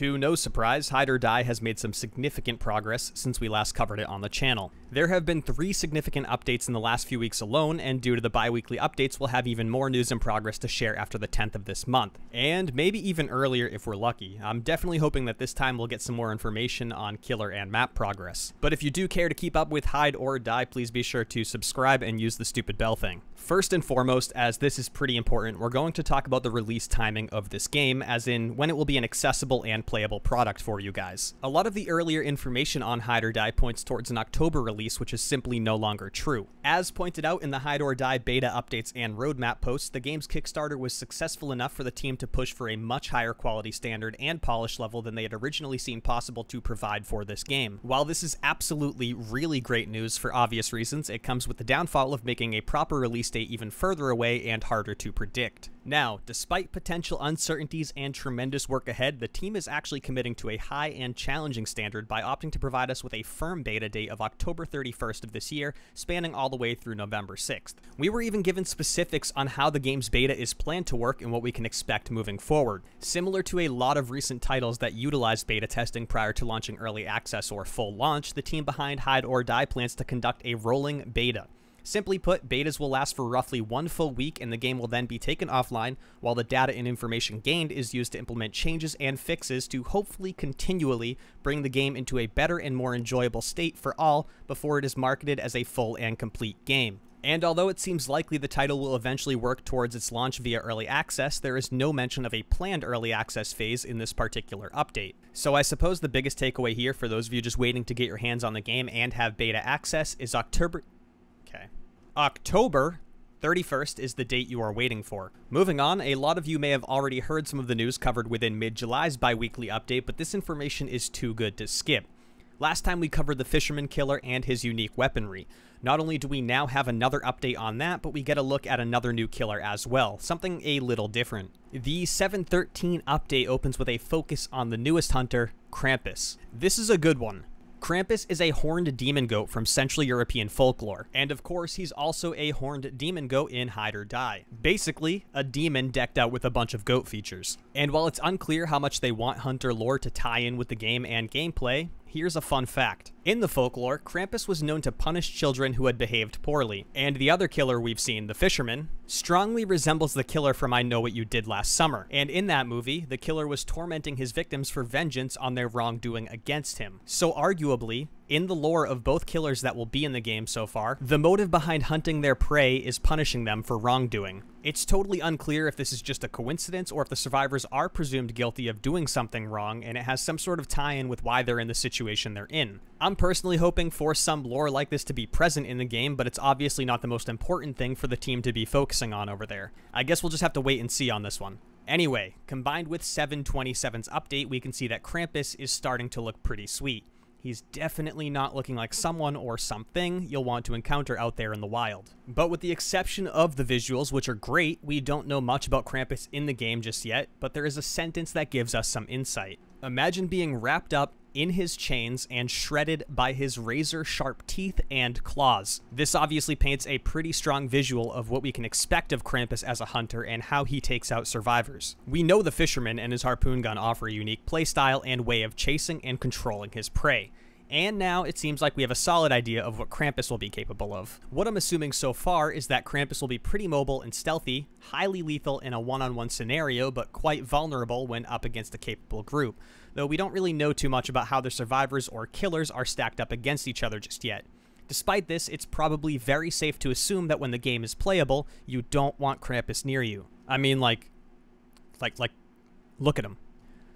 To no surprise, Hide or Die has made some significant progress since we last covered it on the channel. There have been 3 significant updates in the last few weeks alone, and due to the bi-weekly updates, we'll have even more news and progress to share after the 10th of this month. And maybe even earlier if we're lucky. I'm definitely hoping that this time we'll get some more information on killer and map progress. But if you do care to keep up with Hide or Die, please be sure to subscribe and use the stupid bell thing. First and foremost, as this is pretty important, we're going to talk about the release timing of this game, as in when it will be an accessible and playable product for you guys. A lot of the earlier information on Hide or Die points towards an October release, which is simply no longer true. As pointed out in the Hide or Die beta updates and roadmap posts, the game's Kickstarter was successful enough for the team to push for a much higher quality standard and polish level than they had originally seen possible to provide for this game. While this is absolutely really great news for obvious reasons, it comes with the downfall of making a proper release date even further away and harder to predict. Now, despite potential uncertainties and tremendous work ahead, the team is actually committing to a high and challenging standard by opting to provide us with a firm beta date of October 31st of this year, spanning all the way through November 6th. We were even given specifics on how the game's beta is planned to work and what we can expect moving forward. Similar to a lot of recent titles that utilized beta testing prior to launching early access or full launch, the team behind Hide or Die plans to conduct a rolling beta. Simply put, betas will last for roughly 1 full week and the game will then be taken offline, while the data and information gained is used to implement changes and fixes to hopefully continually bring the game into a better and more enjoyable state for all before it is marketed as a full and complete game. And although it seems likely the title will eventually work towards its launch via early access, there is no mention of a planned early access phase in this particular update. So I suppose the biggest takeaway here for those of you just waiting to get your hands on the game and have beta access is October 31st is the date you are waiting for. Moving on, a lot of you may have already heard some of the news covered within mid-July's bi-weekly update, but this information is too good to skip. Last time we covered the Fisherman killer and his unique weaponry. Not only do we now have another update on that, but we get a look at another new killer as well, something a little different. The 7.13 update opens with a focus on the newest hunter, Krampus. This is a good one. Krampus is a horned demon goat from Central European folklore, and of course he's also a horned demon goat in Hide or Die. Basically, a demon decked out with a bunch of goat features. And while it's unclear how much they want hunter lore to tie in with the game and gameplay, here's a fun fact. In the folklore, Krampus was known to punish children who had behaved poorly, and the other killer we've seen, the Fisherman, strongly resembles the killer from I Know What You Did Last Summer. And in that movie, the killer was tormenting his victims for vengeance on their wrongdoing against him. So arguably, in the lore of both killers that will be in the game so far, the motive behind hunting their prey is punishing them for wrongdoing. It's totally unclear if this is just a coincidence or if the survivors are presumed guilty of doing something wrong and it has some sort of tie-in with why they're in the situation they're in. I'm personally hoping for some lore like this to be present in the game, but it's obviously not the most important thing for the team to be focusing on over there. I guess we'll just have to wait and see on this one. Anyway, combined with 7.27's update, we can see that Krampus is starting to look pretty sweet. He's definitely not looking like someone or something you'll want to encounter out there in the wild. But with the exception of the visuals, which are great, we don't know much about Krampus in the game just yet, but there is a sentence that gives us some insight. Imagine being wrapped up in his chains and shredded by his razor-sharp teeth and claws. This obviously paints a pretty strong visual of what we can expect of Krampus as a hunter and how he takes out survivors. We know the Fisherman and his harpoon gun offer a unique playstyle and way of chasing and controlling his prey. And now it seems like we have a solid idea of what Krampus will be capable of. What I'm assuming so far is that Krampus will be pretty mobile and stealthy, highly lethal in a one-on-one scenario, but quite vulnerable when up against a capable group, though we don't really know too much about how the survivors or killers are stacked up against each other just yet. Despite this, it's probably very safe to assume that when the game is playable, you don't want Krampus near you. I mean, like, look at him.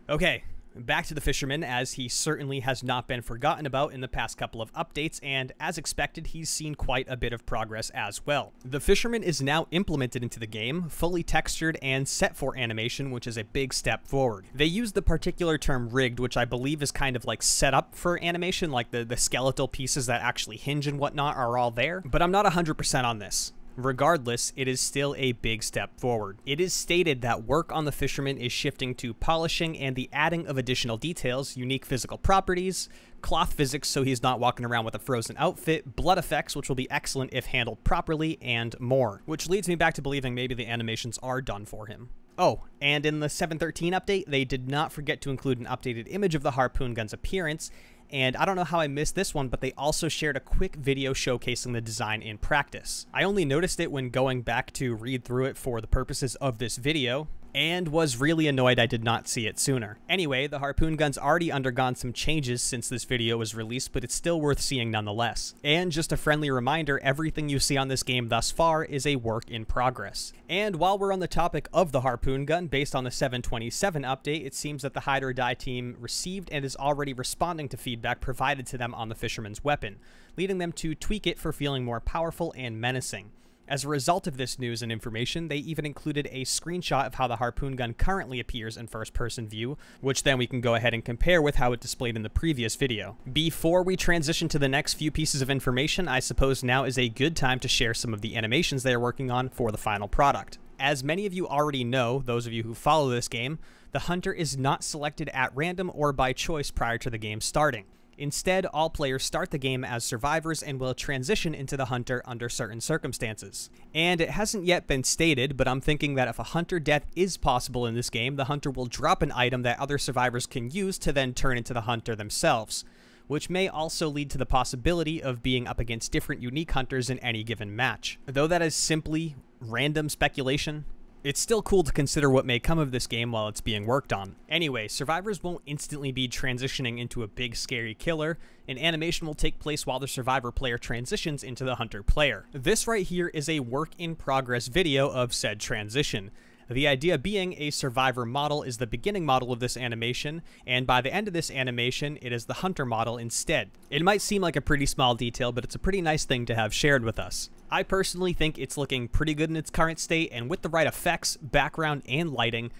Okay. Back to the Fisherman, as he certainly has not been forgotten about in the past couple of updates, and as expected, he's seen quite a bit of progress as well. The Fisherman is now implemented into the game, fully textured and set for animation, which is a big step forward. They use the particular term rigged, which I believe is kind of like set up for animation, like the skeletal pieces that actually hinge and whatnot are all there, but I'm not 100% on this. Regardless, it is still a big step forward. It is stated that work on the Fisherman is shifting to polishing and the adding of additional details, unique physical properties, cloth physics so he's not walking around with a frozen outfit, blood effects which will be excellent if handled properly, and more. Which leads me back to believing maybe the animations are done for him. Oh, and in the 7.13 update, they did not forget to include an updated image of the harpoon gun's appearance, and I don't know how I missed this one, but they also shared a quick video showcasing the design in practice. I only noticed it when going back to read through it for the purposes of this video, and was really annoyed I did not see it sooner. Anyway, the harpoon gun's already undergone some changes since this video was released, but it's still worth seeing nonetheless. And just a friendly reminder, everything you see on this game thus far is a work in progress. And while we're on the topic of the harpoon gun, based on the 7.27 update, it seems that the Hide or Die team received and is already responding to feedback provided to them on the Fisherman's weapon, leading them to tweak it for feeling more powerful and menacing. As a result of this news and information, they even included a screenshot of how the harpoon gun currently appears in first-person view, which then we can go ahead and compare with how it displayed in the previous video. Before we transition to the next few pieces of information, I suppose now is a good time to share some of the animations they are working on for the final product. As many of you already know, those of you who follow this game, the hunter is not selected at random or by choice prior to the game starting. Instead, all players start the game as survivors and will transition into the hunter under certain circumstances. And it hasn't yet been stated, but I'm thinking that if a hunter death is possible in this game, the hunter will drop an item that other survivors can use to then turn into the hunter themselves, which may also lead to the possibility of being up against different unique hunters in any given match. Though that is simply random speculation, it's still cool to consider what may come of this game while it's being worked on. Anyway, survivors won't instantly be transitioning into a big scary killer. An animation will take place while the survivor player transitions into the hunter player. This right here is a work in progress video of said transition. The idea being a survivor model is the beginning model of this animation, and by the end of this animation, it is the hunter model instead. It might seem like a pretty small detail, but it's a pretty nice thing to have shared with us. I personally think it's looking pretty good in its current state, and with the right effects, background, and lighting,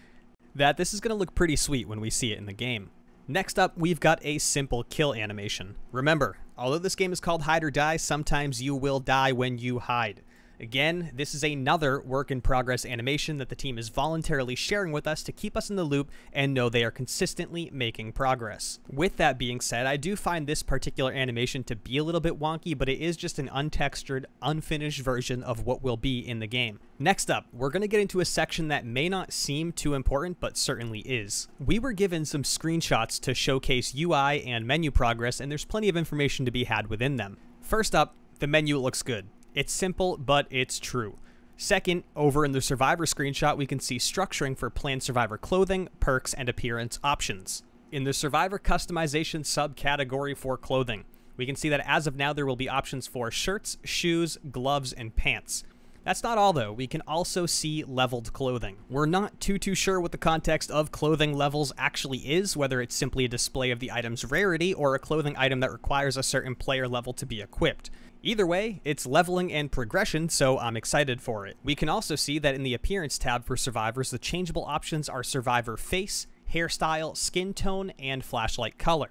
that this is going to look pretty sweet when we see it in the game. Next up, we've got a simple kill animation. Remember, although this game is called Hide or Die, sometimes you will die when you hide. Again, this is another work-in-progress animation that the team is voluntarily sharing with us to keep us in the loop and know they are consistently making progress. With that being said, I do find this particular animation to be a little bit wonky, but it is just an untextured, unfinished version of what will be in the game. Next up, we're going to get into a section that may not seem too important, but certainly is. We were given some screenshots to showcase UI and menu progress, and there's plenty of information to be had within them. First up, the menu looks good. It's simple, but it's true. Second, over in the Survivor screenshot, we can see structuring for planned Survivor clothing, perks, and appearance options. In the Survivor customization subcategory for clothing, we can see that as of now there will be options for shirts, shoes, gloves, and pants. That's not all though, we can also see leveled clothing. We're not too sure what the context of clothing levels actually is, whether it's simply a display of the item's rarity or a clothing item that requires a certain player level to be equipped. Either way, it's leveling and progression, so I'm excited for it. We can also see that in the Appearance tab for Survivors, the changeable options are Survivor face, hairstyle, skin tone, and flashlight color.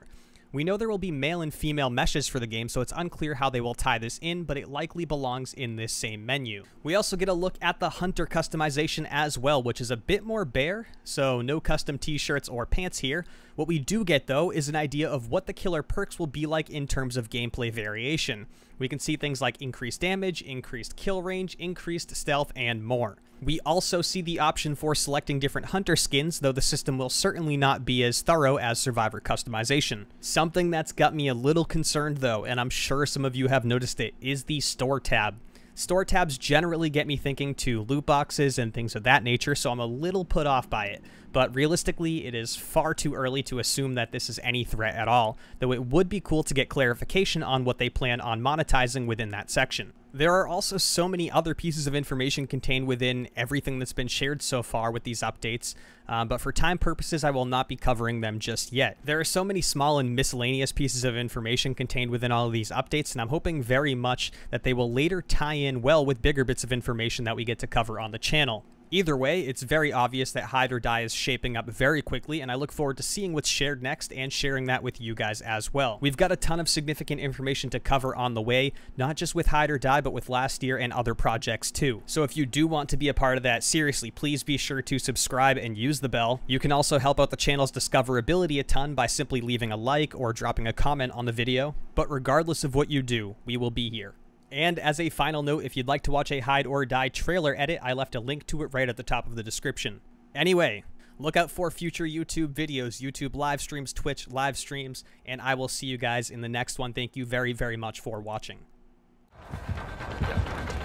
We know there will be male and female meshes for the game, so it's unclear how they will tie this in, but it likely belongs in this same menu. We also get a look at the Hunter customization as well, which is a bit more bare, so no custom t-shirts or pants here. What we do get, though, is an idea of what the killer perks will be like in terms of gameplay variation. We can see things like increased damage, increased kill range, increased stealth, and more. We also see the option for selecting different hunter skins, though the system will certainly not be as thorough as Survivor customization. Something that's got me a little concerned though, and I'm sure some of you have noticed it, is the Store tab. Store tabs generally get me thinking to loot boxes and things of that nature, so I'm a little put off by it. But realistically, it is far too early to assume that this is any threat at all, though it would be cool to get clarification on what they plan on monetizing within that section. There are also so many other pieces of information contained within everything that's been shared so far with these updates, but for time purposes I will not be covering them just yet. There are so many small and miscellaneous pieces of information contained within all of these updates, and I'm hoping very much that they will later tie in well with bigger bits of information that we get to cover on the channel. Either way, it's very obvious that Hide or Die is shaping up very quickly, and I look forward to seeing what's shared next and sharing that with you guys as well. We've got a ton of significant information to cover on the way, not just with Hide or Die, but with last year and other projects too. So if you do want to be a part of that, seriously, please be sure to subscribe and use the bell. You can also help out the channel's discoverability a ton by simply leaving a like or dropping a comment on the video. But regardless of what you do, we will be here. And as a final note, if you'd like to watch a Hide or Die trailer edit, I left a link to it right at the top of the description. Anyway, look out for future YouTube videos, YouTube live streams, Twitch live streams, and I will see you guys in the next one. Thank you very, very much for watching.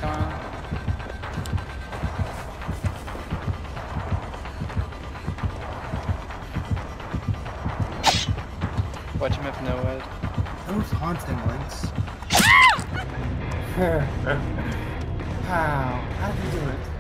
Come on. Watch him if no Ed. Those haunting links. How? How did you do it?